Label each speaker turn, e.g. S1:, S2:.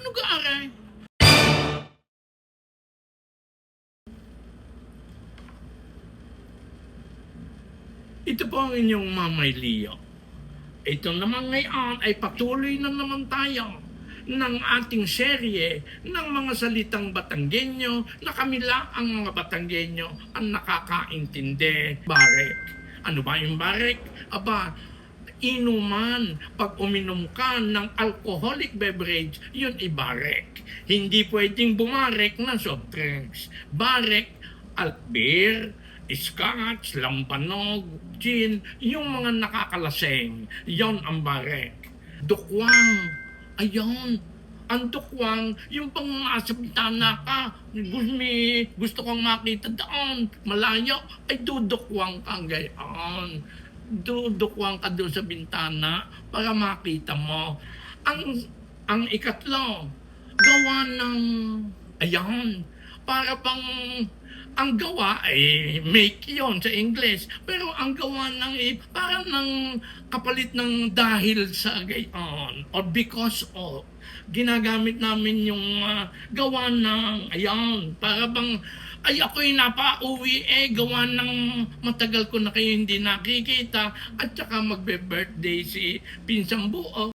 S1: Ano gaare? Ito po ang inyong Mamay Leo. Ito naman ngayon ay patuloy na naman tayo ng ating serye ng mga salitang Batanggenyo na kami lang ang mga Batanggenyo ang nakakaintindi. Barek. Ano ba yung barek? Aba, inuman. Pag uminom ka ng alcoholic beverage, yun ibarek. Hindi pwedeng bumarek na soft drinks. Barek, beer, scotch, lampanog, gin, yung mga nakakalaseng, yon ang barek. Dukwang, ayun. Ang dukwang, yung pang nasa bintana ka, gusto kang makita doon, malayo, ay dudukwang ka gayon. Dudukwang ka doon sa bintana para makita mo. Ang ikatlo, gawa ng, ayan, para pang, ang gawa ay make yon sa English. Pero ang gawa ng parang ng kapalit ng dahil sa gayon or because of. Ginagamit namin yung gawa ng, ayan, para bang, ay ako'y napauwi gawa ng matagal ko na kayo hindi nakikita at saka magbe-birthday si Pinsang Buo.